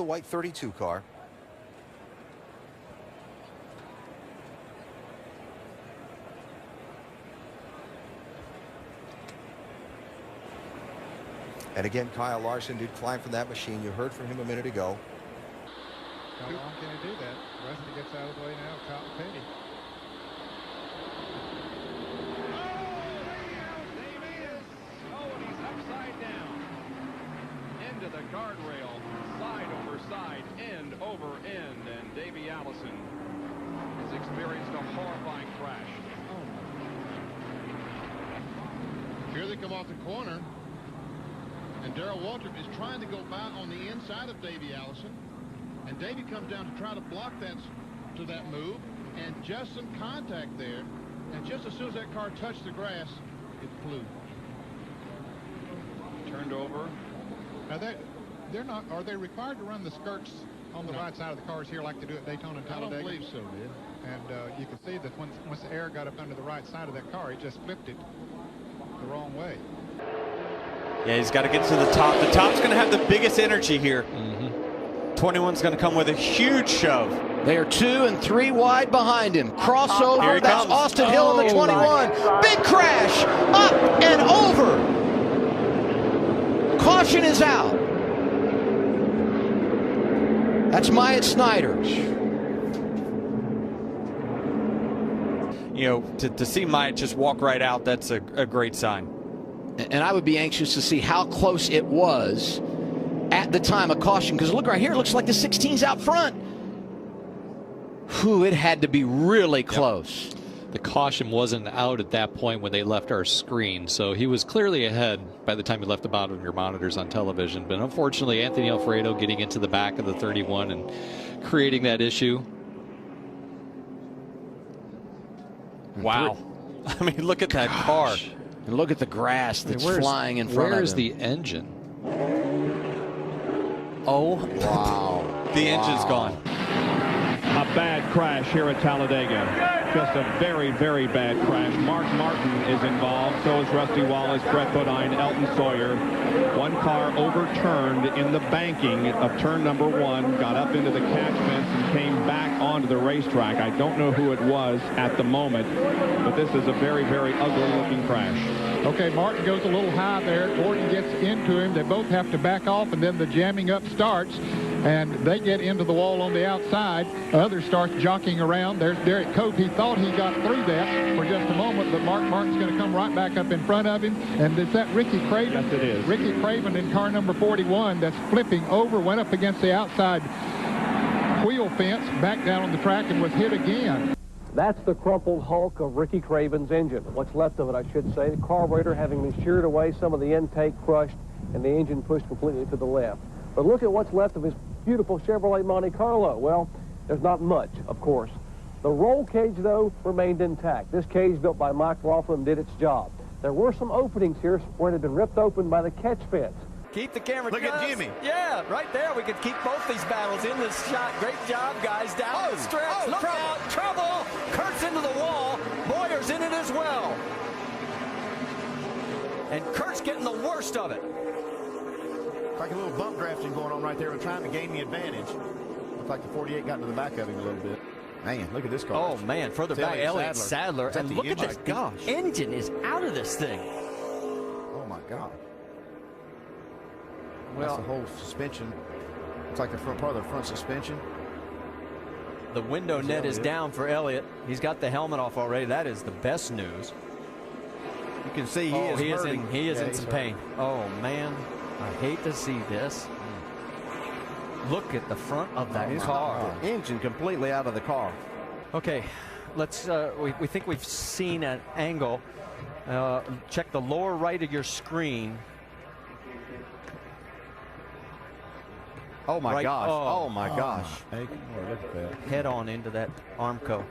The white 32 car. And again, Kyle Larson did climb from that machine. You heard from him a minute ago. How long can he do that? Rusty gets out of the way now. Cotton Petty. Oh, and he's upside down. Into the guardrail. Side over side. End over end. And Davey Allison has experienced a horrifying crash. Here they come off the corner. And Darrell Waltrip is trying to go by on the inside of Davey Allison. And Davey comes down to try to block that move. And just some contact there. And just as soon as that car touched the grass, it flew. Turned over. Now they're not. Are they required to run the skirts on the right side of the cars here like they do at Daytona and Talladega? I don't believe so, man. And you can see that once the air got up under the right side of that car, it just flipped it the wrong way. Yeah, he's got to get to the top. The top's going to have the biggest energy here. 21's going to come with a huge shove. They are 2 and 3 wide behind him. Crossover. Here he That's comes. Austin Hill in the 21. Big crash. Up and over. Caution is out. That's Myatt Snider. You know, to see Myatt just walk right out, that's a great sign. And I would be anxious to see how close it was at the time of caution. Because look right here, it looks like the 16's out front. Whew, it had to be really close. The caution wasn't out at that point when they left our screen, so he was clearly ahead by the time he left the bottom of your monitors on television. But unfortunately, Anthony Alfredo getting into the back of the 31 and creating that issue. Wow. I mean, look at that car. And look at the grass that's flying in front of him. Where's the engine? Oh, wow. The engine's gone. A bad crash here at Talladega. Just a very, very bad crash. Mark Martin is involved. So is Rusty Wallace, Brett Bodine, Elton Sawyer. One car overturned in the banking of turn number 1, got up into the catch fence and came back onto the racetrack. I don't know who it was at the moment, but this is a very, very ugly looking crash. Okay, Martin goes a little high there. Gordon gets into him. They both have to back off, and then the jamming up starts. And they get into the wall on the outside. Others start jockeying around. There's Derek Cope. He thought he got through that for just a moment, but Mark Martin's going to come right back up in front of him. And is that Ricky Craven? Yes, it is. Ricky Craven in car number 41 that's flipping over, went up against the outside wheel fence, back down on the track, and was hit again. That's the crumpled hulk of Ricky Craven's engine. What's left of it, I should say. The carburetor having been sheared away, some of the intake crushed, and the engine pushed completely to the left. But look at what's left of his beautiful Chevrolet Monte Carlo. Well, there's not much, of course. The roll cage, though, remained intact. This cage built by Mike Laughlin did its job. There were some openings here where it had been ripped open by the catch fence. Keep the camera. Look at Jimmy. Yeah, right there. We could keep both these battles in this shot. Great job, guys. Down the stretch. Look out. Trouble. Kurt's into the wall. Boyer's in it as well. And Kurt's getting the worst of it. Like a little bump drafting going on right there. We're trying to gain the advantage. Looks like the 48 got into the back of him a little bit. Man, look at this car. Oh, man. Further back, Elliott Sadler. And look at this. Gosh. Engine is out of this thing. Oh, my God. Well, that's the whole suspension. Looks like the front part of the front suspension. The window net is down for Elliott. He's got the helmet off already. That is the best news. You can see he is in some pain. Oh, man. I hate to see this. Look at the front of that car. The engine completely out of the car. Okay, let's. We think we've seen an angle. Check the lower right of your screen. Oh my gosh! Oh my gosh! Hey, look at that. Head on into that Armco.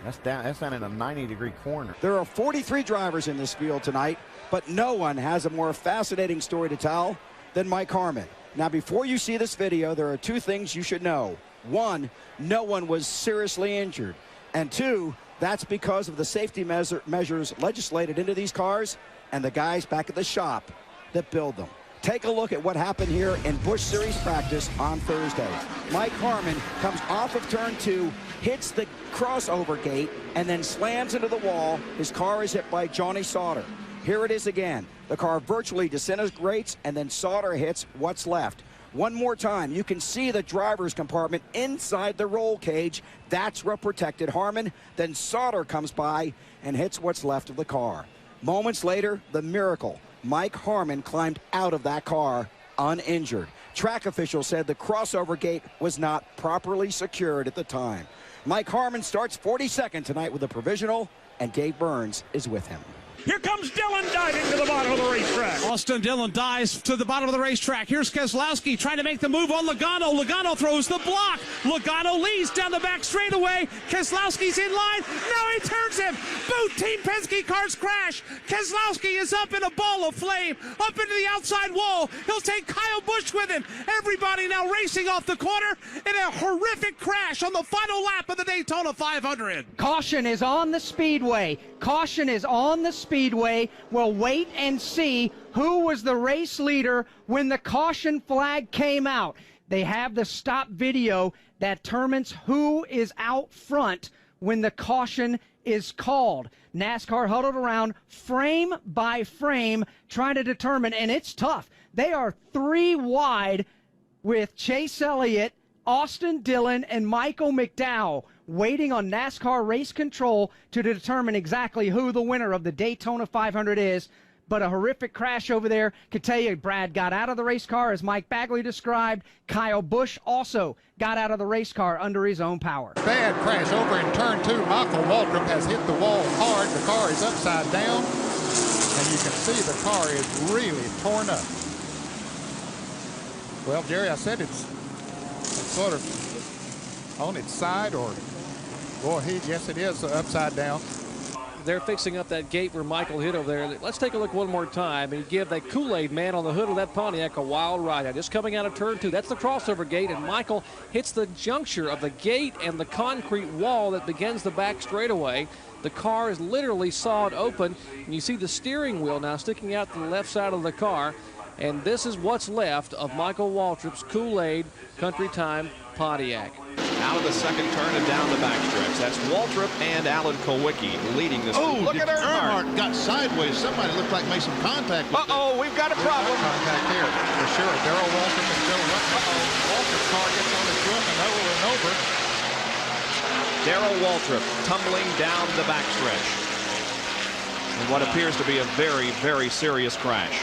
That's down in a 90-degree corner. There are 43 drivers in this field tonight, but no one has a more fascinating story to tell than Mike Harmon. Now, before you see this video, there are 2 things you should know. 1, no one was seriously injured. And 2, that's because of the safety measures legislated into these cars and the guys back at the shop that build them. Take a look at what happened here in Busch Series practice on Thursday. Mike Harmon comes off of turn 2, hits the crossover gate, and then slams into the wall. His car is hit by Johnny Sauter. Here it is again. The car virtually disintegrates, and then Sauter hits what's left. One more time, you can see the driver's compartment inside the roll cage. That's what protected Harmon. Then Sauter comes by and hits what's left of the car. Moments later, the miracle. Mike Harmon climbed out of that car uninjured. Track officials said the crossover gate was not properly secured at the time. Mike Harmon starts 42nd tonight with a provisional, and Dave Burns is with him. Here comes Dillon diving to the bottom of the racetrack. Austin Dillon dives to the bottom of the racetrack. Here's Keselowski trying to make the move on Logano. Logano throws the block. Logano leads down the back straightaway. Keselowski's in line. Now he turns him. Both Team Penske cars crash. Keselowski is up in a ball of flame, up into the outside wall. He'll take Kyle Busch with him. Everybody now racing off the corner in a horrific crash on the final lap of the Daytona 500. Caution is on the speedway. Caution is on the speedway. We'll wait and see who was the race leader when the caution flag came out. They have the stop video that determines who is out front when the caution is called. NASCAR huddled around frame by frame trying to determine, and it's tough. They are 3 wide with Chase Elliott, Austin Dillon, and Michael McDowell waiting on NASCAR race control to determine exactly who the winner of the Daytona 500 is. But a horrific crash over there. Could tell you, Brad got out of the race car, as Mike Bagley described. Kyle Busch also got out of the race car under his own power. Bad crash over in turn 2. Michael Waltrip has hit the wall hard. The car is upside down, and you can see the car is really torn up. Well, Jerry, I said it's sort of on its side, or go ahead. Yes, it is upside down. They're fixing up that gate where Michael hit over there. Let's take a look one more time and give that Kool-Aid man on the hood of that Pontiac a wild ride. Now, just coming out of turn 2, that's the crossover gate, and Michael hits the juncture of the gate and the concrete wall that begins the back straightaway. The car is literally sawed open, and you see the steering wheel now sticking out to the left side of the car. And this is what's left of Michael Waltrip's Kool-Aid Country Time Pontiac. Out of the second turn and down the backstretch. That's Waltrip and Alan Kowicki leading this. Oh, look at Earnhardt got sideways. Somebody looked like made some contact with Uh-oh, we've got a problem. Contact here, for sure. Darrell Waltrip and Joe Ruttman. Waltrip's car gets on his roof and over and over. Darrell Waltrip tumbling down the backstretch in what appears to be a very, very serious crash.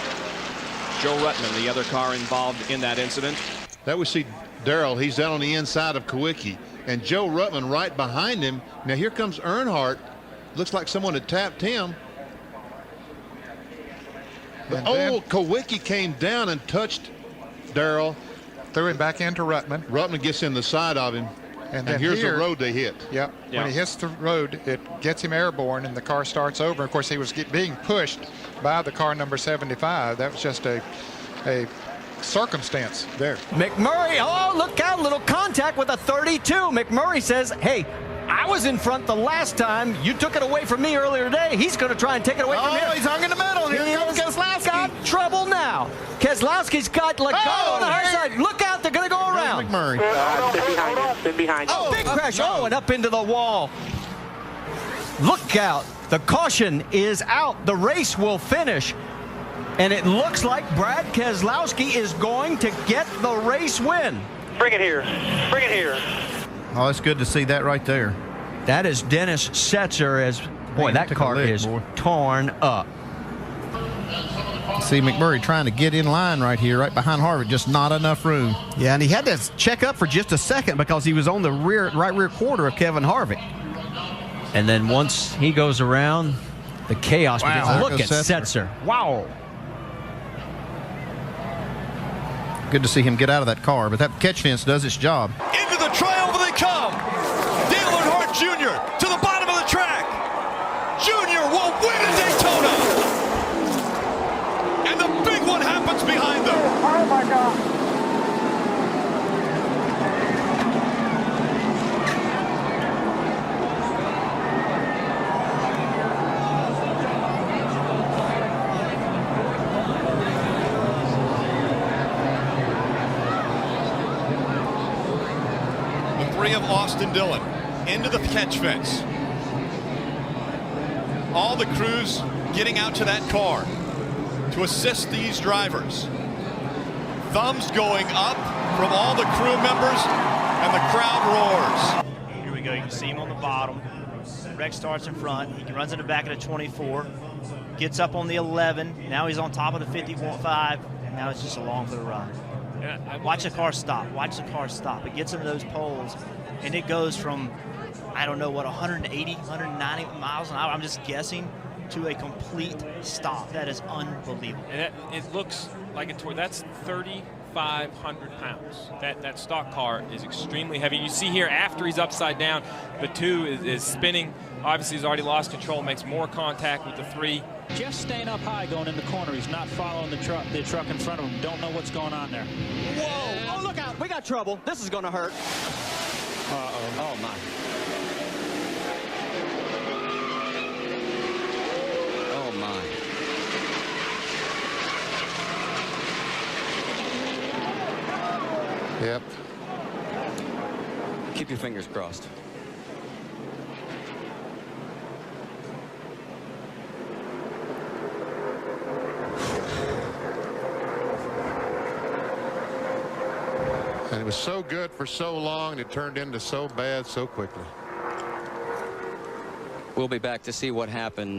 Joe Ruttman, the other car involved in that incident. that. We see Darrell. He's down on the inside of Kowicki, and Joe Ruttman right behind him. Now here comes Earnhardt. Looks like someone had tapped him. Kowicki came down and touched Darrell. Threw him back into Ruttman. Ruttman gets in the side of him. And here's the road they hit. Yep. When he hits the road, it gets him airborne, and the car starts over. Of course, he was being pushed by the car number 75. That was just a circumstance there. McMurray, oh, look out, little contact with a 32. McMurray says, hey, I was in front the last time. You took it away from me earlier today. He's going to try and take it away from him. He's hung in the middle. Here comes Keselowski. Got trouble now. Keselowski's got Logano on the high side. Look out, they're going to go around. McMurray. Been behind. Oh, big crash. Oh, and up into the wall. Look out. The caution is out. The race will finish. And it looks like Brad Keselowski is going to get the race win. Bring it here. Bring it here. Oh, it's good to see that right there. That is Dennis Setzer. As boy, that car is torn up. See McMurray trying to get in line right here, right behind Harvick. Just not enough room. Yeah, and he had to check up for just a second because he was on the right rear quarter of Kevin Harvick. And then once he goes around, the chaos begins. Look at Setzer. Wow. Good to see him get out of that car, but that catch fence does its job. Into the triumph they come. Dale Earnhardt Jr. to the bottom of the track. Jr. will win at Daytona. And the big one happens behind them. Oh, my God. 3 of Austin Dillon into the catch fence. All the crews getting out to that car to assist these drivers. Thumbs going up from all the crew members, and the crowd roars. Here we go. You can see him on the bottom. Rex starts in front. He runs in the back of the 24. Gets up on the 11. Now he's on top of the 50.5. And now it's just along for the ride. Yeah, watch the car stop. Watch the car stop. It gets him to those poles, and it goes from, I don't know what, 180, 190 miles an hour. I'm just guessing, to a complete stop. That is unbelievable. And it looks like that's 3,500 pounds. That stock car is extremely heavy. You see here, after he's upside down, the 2 is spinning. Obviously, he's already lost control, makes more contact with the 3. Just staying up high going in the corner. He's not following the truck in front of him. Don't know what's going on there. Whoa! Oh, look out! We got trouble. This is going to hurt. Uh-oh. Oh, my. Oh, my. Yep. Keep your fingers crossed. And it was so good for so long, and it turned into so bad so quickly. We'll be back to see what happened.